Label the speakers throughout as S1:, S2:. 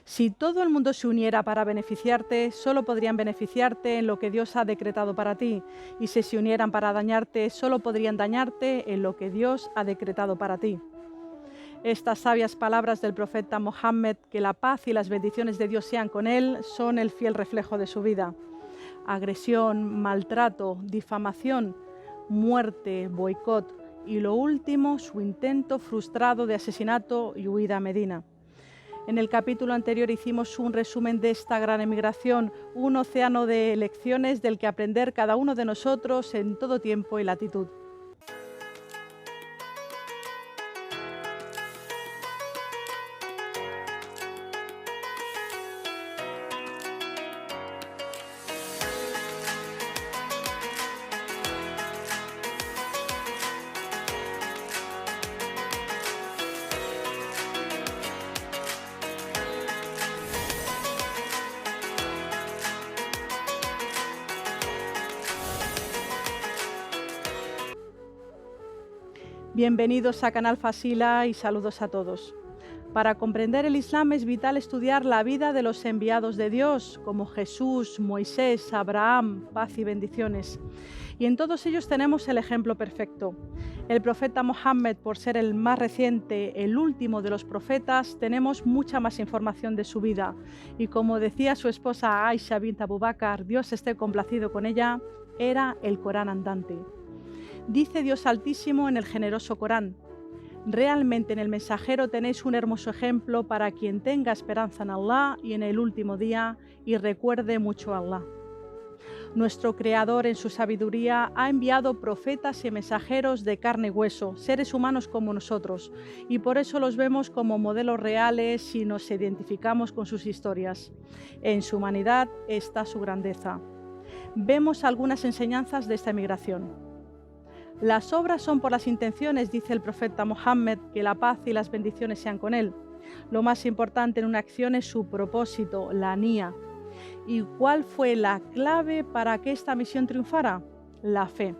S1: Si todo el mundo se uniera para beneficiarte, solo podrían beneficiarte en lo que Dios ha decretado para ti. Y si se unieran para dañarte, solo podrían dañarte en lo que Dios ha decretado para ti. Estas sabias palabras del profeta Mohammed, que la paz y las bendiciones de Dios sean con él, son el fiel reflejo de su vida. Agresión, maltrato, difamación, muerte, boicot y lo último, su intento frustrado de asesinato y huida a Medina. En el capítulo anterior hicimos un resumen de esta gran emigración, un océano de lecciones del que aprender cada uno de nosotros en todo tiempo y latitud. Bienvenidos a Canal Fasila y saludos a todos. Para comprender el Islam es vital estudiar la vida de los enviados de Dios, como Jesús, Moisés, Abraham, paz y bendiciones. Y en todos ellos tenemos el ejemplo perfecto. El profeta Mohammed, por ser el más reciente, el último de los profetas, tenemos mucha más información de su vida. Y como decía su esposa Aisha bint Abu Bakr, Dios esté complacido con ella, era el Corán andante. Dice Dios Altísimo en el generoso Corán: realmente en el mensajero tenéis un hermoso ejemplo para quien tenga esperanza en Allah y en el último día y recuerde mucho a Allah. Nuestro Creador en su sabiduría ha enviado profetas y mensajeros de carne y hueso, seres humanos como nosotros, y por eso los vemos como modelos reales y nos identificamos con sus historias. En su humanidad está su grandeza. Vemos algunas enseñanzas de esta emigración. Las obras son por las intenciones, dice el profeta Mohammed, que la paz y las bendiciones sean con él. Lo más importante en una acción es su propósito, la nía. ¿Y cuál fue la clave para que esta misión triunfara? La fe.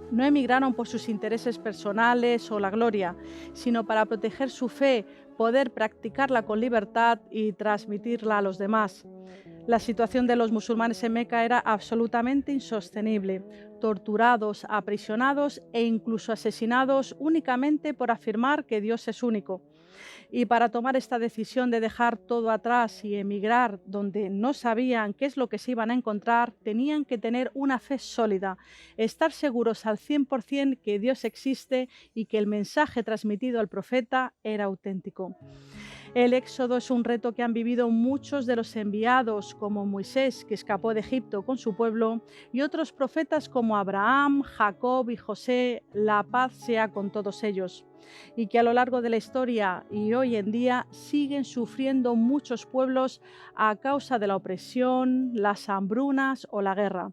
S1: No emigraron por sus intereses personales o la gloria, sino para proteger su fe, poder practicarla con libertad y transmitirla a los demás. La situación de los musulmanes en Meca era absolutamente insostenible, torturados, aprisionados e incluso asesinados únicamente por afirmar que Dios es único. Y para tomar esta decisión de dejar todo atrás y emigrar donde no sabían qué es lo que se iban a encontrar, tenían que tener una fe sólida, estar seguros al 100% que Dios existe y que el mensaje transmitido al profeta era auténtico. El éxodo es un reto que han vivido muchos de los enviados, como Moisés, que escapó de Egipto con su pueblo, y otros profetas como Abraham, Jacob y José. La paz sea con todos ellos. Y que a lo largo de la historia y hoy en día siguen sufriendo muchos pueblos a causa de la opresión, las hambrunas o la guerra.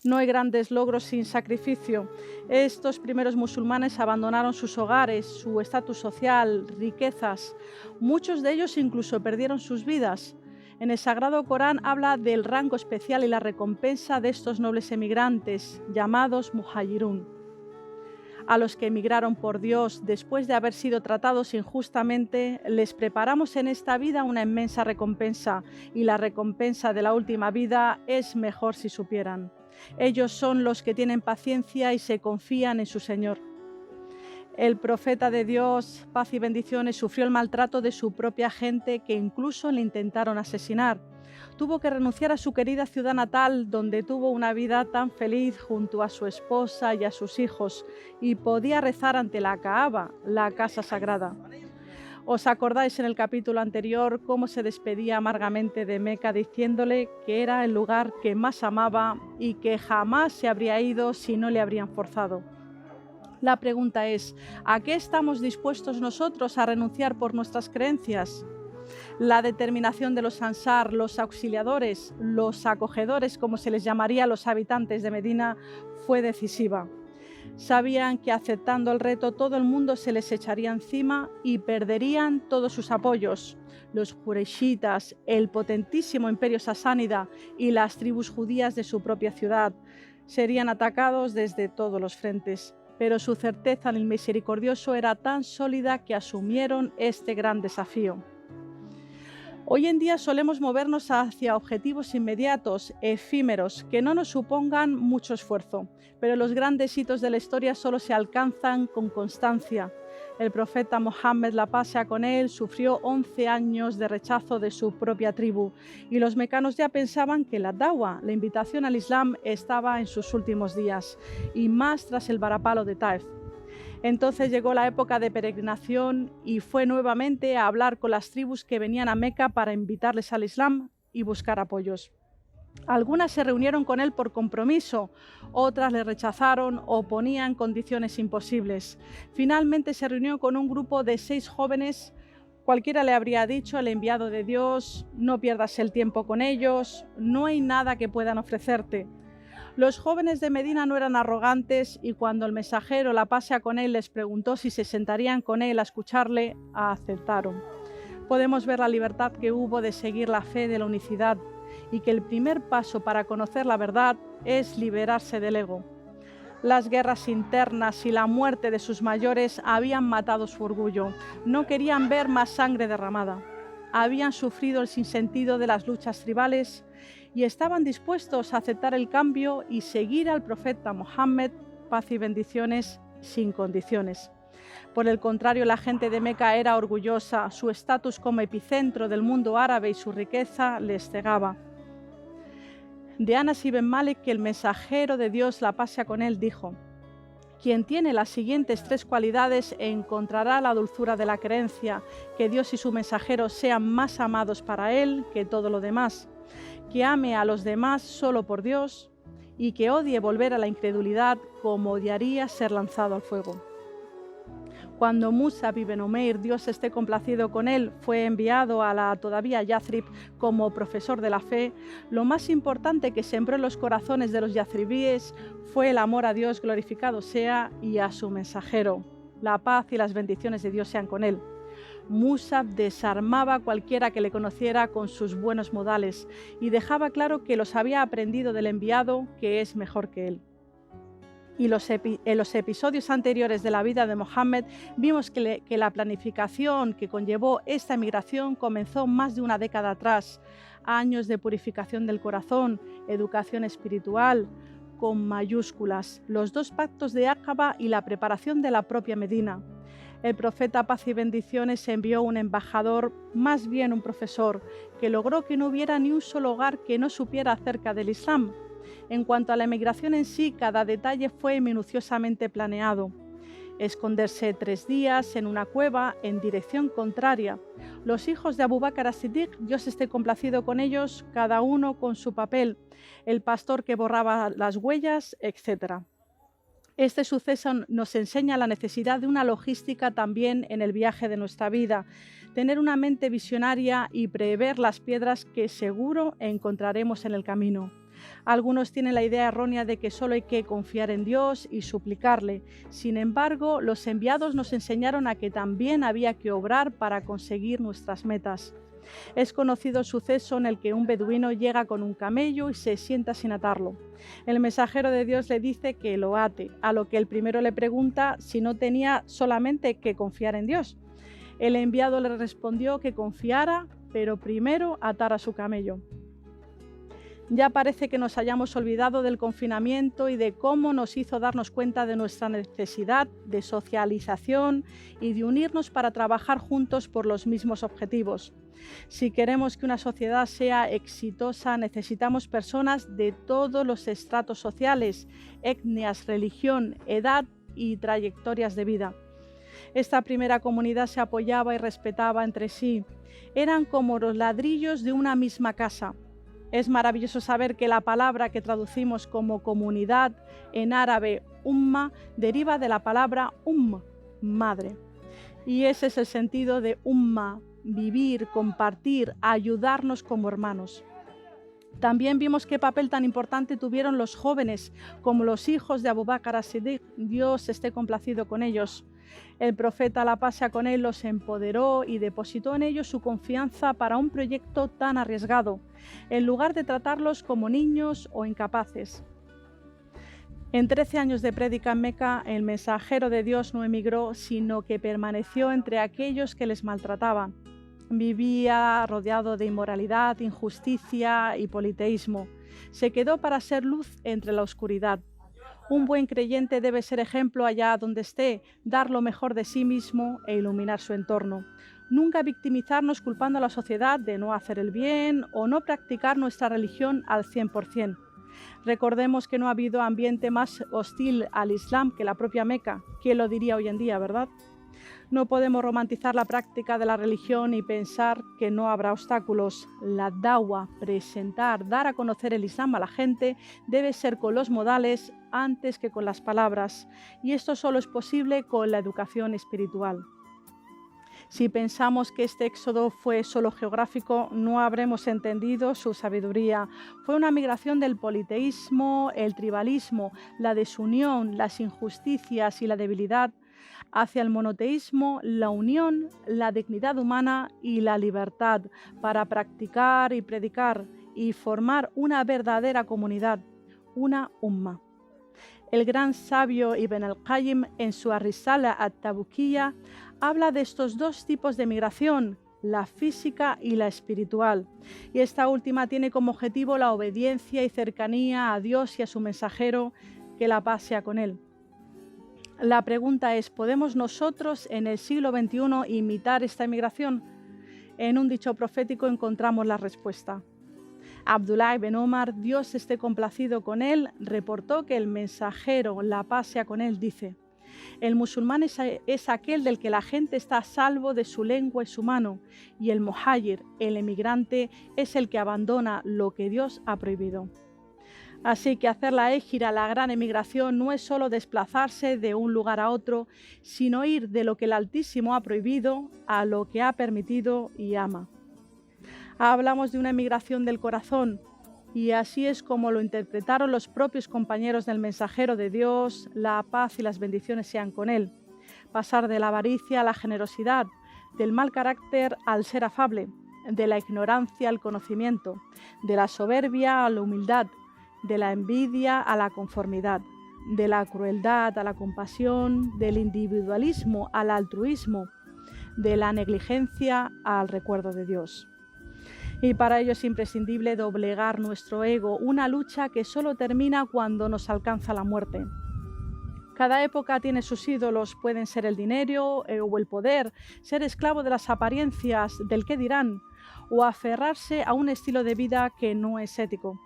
S1: No hay grandes logros sin sacrificio. Estos primeros musulmanes abandonaron sus hogares, su estatus social, riquezas. Muchos de ellos incluso perdieron sus vidas. En el Sagrado Corán habla del rango especial y la recompensa de estos nobles emigrantes, llamados muhajirún. A los que emigraron por Dios después de haber sido tratados injustamente, les preparamos en esta vida una inmensa recompensa, y la recompensa de la última vida es mejor si supieran. Ellos son los que tienen paciencia y se confían en su Señor. El profeta de Dios, paz y bendiciones, sufrió el maltrato de su propia gente, que incluso le intentaron asesinar. Tuvo que renunciar a su querida ciudad natal, donde tuvo una vida tan feliz junto a su esposa y a sus hijos, y podía rezar ante la Kaaba, la casa sagrada. ¿Os acordáis en el capítulo anterior cómo se despedía amargamente de Meca diciéndole que era el lugar que más amaba y que jamás se habría ido si no le habrían forzado? La pregunta es, ¿a qué estamos dispuestos nosotros a renunciar por nuestras creencias? La determinación de los ansar, los auxiliadores, los acogedores, como se les llamaría a los habitantes de Medina, fue decisiva. Sabían que aceptando el reto todo el mundo se les echaría encima y perderían todos sus apoyos. Los Jureishitas, el potentísimo imperio sasánida y las tribus judías de su propia ciudad serían atacados desde todos los frentes. Pero su certeza en el misericordioso era tan sólida que asumieron este gran desafío. Hoy en día solemos movernos hacia objetivos inmediatos, efímeros, que no nos supongan mucho esfuerzo, pero los grandes hitos de la historia solo se alcanzan con constancia. El profeta Mohammed, la paz sea con él, sufrió 11 años de rechazo de su propia tribu y los mecanos ya pensaban que la dawa, la invitación al Islam, estaba en sus últimos días y más tras el varapalo de Taif. Entonces llegó la época de peregrinación y fue nuevamente a hablar con las tribus que venían a Meca para invitarles al Islam y buscar apoyos. Algunas se reunieron con él por compromiso, otras le rechazaron o ponían condiciones imposibles. Finalmente se reunió con un grupo de 6 jóvenes. Cualquiera le habría dicho al enviado de Dios: no pierdas el tiempo con ellos, no hay nada que puedan ofrecerte. Los jóvenes de Medina no eran arrogantes y cuando el mensajero, la paz sea con él, les preguntó si se sentarían con él a escucharle, aceptaron. Podemos ver la libertad que hubo de seguir la fe de la unicidad y que el primer paso para conocer la verdad es liberarse del ego. Las guerras internas y la muerte de sus mayores habían matado su orgullo. No querían ver más sangre derramada. Habían sufrido el sinsentido de las luchas tribales y estaban dispuestos a aceptar el cambio y seguir al profeta Mohammed, paz y bendiciones, sin condiciones. Por el contrario, la gente de Meca era orgullosa, su estatus como epicentro del mundo árabe y su riqueza les cegaba. De Anas ibn Malik, que el mensajero de Dios, la paz sea con él, dijo: quien tiene las siguientes 3 cualidades encontrará la dulzura de la creencia, que Dios y su mensajero sean más amados para él que todo lo demás, que ame a los demás solo por Dios y que odie volver a la incredulidad como odiaría ser lanzado al fuego. Cuando Musab ibn Umair, Dios esté complacido con él, fue enviado a la todavía Yathrib como profesor de la fe, lo más importante que sembró en los corazones de los yathribies fue el amor a Dios, glorificado sea, y a su mensajero. La paz y las bendiciones de Dios sean con él. Musab desarmaba a cualquiera que le conociera con sus buenos modales y dejaba claro que los había aprendido del enviado, que es mejor que él. Y en los episodios anteriores de la vida de Mohammed vimos que la planificación que conllevó esta emigración comenzó más de una década atrás. Años de purificación del corazón, educación espiritual, con mayúsculas, los 2 pactos de Aqaba y la preparación de la propia Medina. El profeta, paz y bendiciones, envió un embajador, más bien un profesor, que logró que no hubiera ni un solo hogar que no supiera acerca del Islam. En cuanto a la emigración en sí, cada detalle fue minuciosamente planeado. Esconderse 3 días en una cueva en dirección contraria. Los hijos de Abu Bakr as-Siddiq, Dios esté complacido con ellos, cada uno con su papel. El pastor que borraba las huellas, etc. Este suceso nos enseña la necesidad de una logística también en el viaje de nuestra vida, tener una mente visionaria y prever las piedras que seguro encontraremos en el camino. Algunos tienen la idea errónea de que solo hay que confiar en Dios y suplicarle. Sin embargo, los enviados nos enseñaron a que también había que obrar para conseguir nuestras metas. Es conocido el suceso en el que un beduino llega con un camello y se sienta sin atarlo. El mensajero de Dios le dice que lo ate, a lo que el primero le pregunta si no tenía solamente que confiar en Dios. El enviado le respondió que confiara, pero primero atara su camello. Ya parece que nos hayamos olvidado del confinamiento y de cómo nos hizo darnos cuenta de nuestra necesidad de socialización y de unirnos para trabajar juntos por los mismos objetivos. Si queremos que una sociedad sea exitosa, necesitamos personas de todos los estratos sociales, etnias, religión, edad y trayectorias de vida. Esta primera comunidad se apoyaba y respetaba entre sí. Eran como los ladrillos de una misma casa. Es maravilloso saber que la palabra que traducimos como comunidad en árabe, umma, deriva de la palabra madre. Y ese es el sentido de umma, vivir, compartir, ayudarnos como hermanos. También vimos qué papel tan importante tuvieron los jóvenes, como los hijos de Abu Bakr as-Siddiq, Dios esté complacido con ellos. El profeta, la paz sea con él, los empoderó y depositó en ellos su confianza para un proyecto tan arriesgado, en lugar de tratarlos como niños o incapaces. En 13 años de prédica en Meca, el mensajero de Dios no emigró, sino que permaneció entre aquellos que les maltrataban. Vivía rodeado de inmoralidad, injusticia y politeísmo. Se quedó para ser luz entre la oscuridad. Un buen creyente debe ser ejemplo allá donde esté, dar lo mejor de sí mismo e iluminar su entorno. Nunca victimizarnos culpando a la sociedad de no hacer el bien o no practicar nuestra religión al 100%. Recordemos que no ha habido ambiente más hostil al Islam que la propia Meca. ¿Quién lo diría hoy en día, verdad? No podemos romantizar la práctica de la religión y pensar que no habrá obstáculos. La dawa, presentar, dar a conocer el Islam a la gente, debe ser con los modales antes que con las palabras. Y esto solo es posible con la educación espiritual. Si pensamos que este éxodo fue solo geográfico, no habremos entendido su sabiduría. Fue una migración del politeísmo, el tribalismo, la desunión, las injusticias y la debilidad, hacia el monoteísmo, la unión, la dignidad humana y la libertad, para practicar y predicar y formar una verdadera comunidad, una umma. El gran sabio Ibn al-Qayyim, en su Ar-Risala at-Tabukiyya, habla de estos dos tipos de migración, la física y la espiritual, y esta última tiene como objetivo la obediencia y cercanía a Dios y a su mensajero, que la paz sea con él. La pregunta es, ¿podemos nosotros en el siglo XXI imitar esta migración? En un dicho profético encontramos la respuesta. Abdullah ibn Omar, Dios esté complacido con él, reportó que el mensajero, la paz sea con él, dice: el musulmán es aquel del que la gente está a salvo de su lengua y su mano, y el muhajir, el emigrante, es el que abandona lo que Dios ha prohibido. Así que hacer la égira, la gran emigración, no es solo desplazarse de un lugar a otro, sino ir de lo que el Altísimo ha prohibido a lo que ha permitido y ama. Hablamos de una emigración del corazón, y así es como lo interpretaron los propios compañeros del mensajero de Dios, la paz y las bendiciones sean con él. Pasar de la avaricia a la generosidad, del mal carácter al ser afable, de la ignorancia al conocimiento, de la soberbia a la humildad, de la envidia a la conformidad, de la crueldad a la compasión, del individualismo al altruismo, de la negligencia al recuerdo de Dios. Y para ello es imprescindible doblegar nuestro ego, una lucha que solo termina cuando nos alcanza la muerte. Cada época tiene sus ídolos, pueden ser el dinero o el poder, ser esclavo de las apariencias, del qué dirán, o aferrarse a un estilo de vida que no es ético.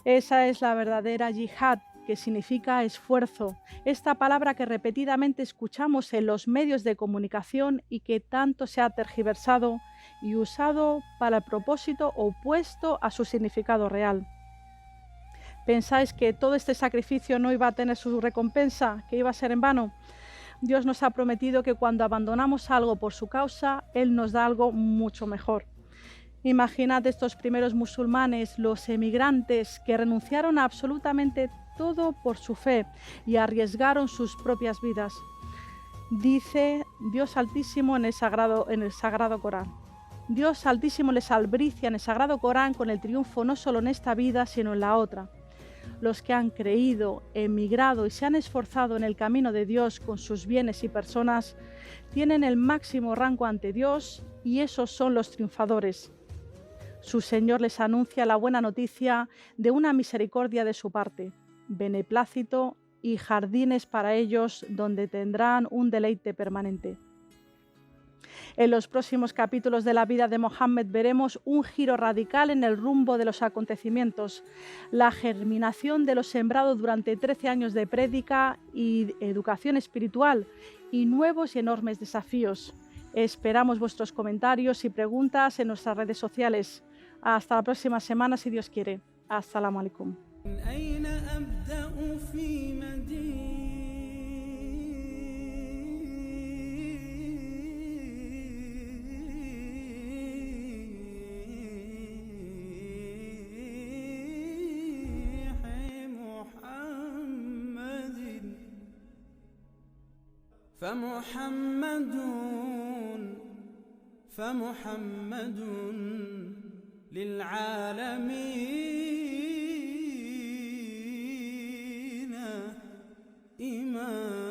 S1: Esa es la verdadera yihad, que significa esfuerzo, esta palabra que repetidamente escuchamos en los medios de comunicación y que tanto se ha tergiversado y usado para el propósito opuesto a su significado real. ¿Pensáis que todo este sacrificio no iba a tener su recompensa, que iba a ser en vano? Dios nos ha prometido que cuando abandonamos algo por su causa, Él nos da algo mucho mejor. Imaginad estos primeros musulmanes, los emigrantes, que renunciaron a absolutamente todo por su fe y arriesgaron sus propias vidas. Dice Dios Altísimo en el Sagrado Corán. Dios Altísimo les albricia en el Sagrado Corán con el triunfo no solo en esta vida, sino en la otra. Los que han creído, emigrado y se han esforzado en el camino de Dios con sus bienes y personas, tienen el máximo rango ante Dios y esos son los triunfadores. Su Señor les anuncia la buena noticia de una misericordia de su parte, beneplácito y jardines para ellos donde tendrán un deleite permanente. En los próximos capítulos de la vida de Mohammed veremos un giro radical en el rumbo de los acontecimientos, la germinación de lo sembrado durante 13 años de prédica y educación espiritual y nuevos y enormes desafíos. Esperamos vuestros comentarios y preguntas en nuestras redes sociales. Hasta la próxima semana, si Dios quiere. As-salamu alaikum.
S2: فمحمد للعالمين إمام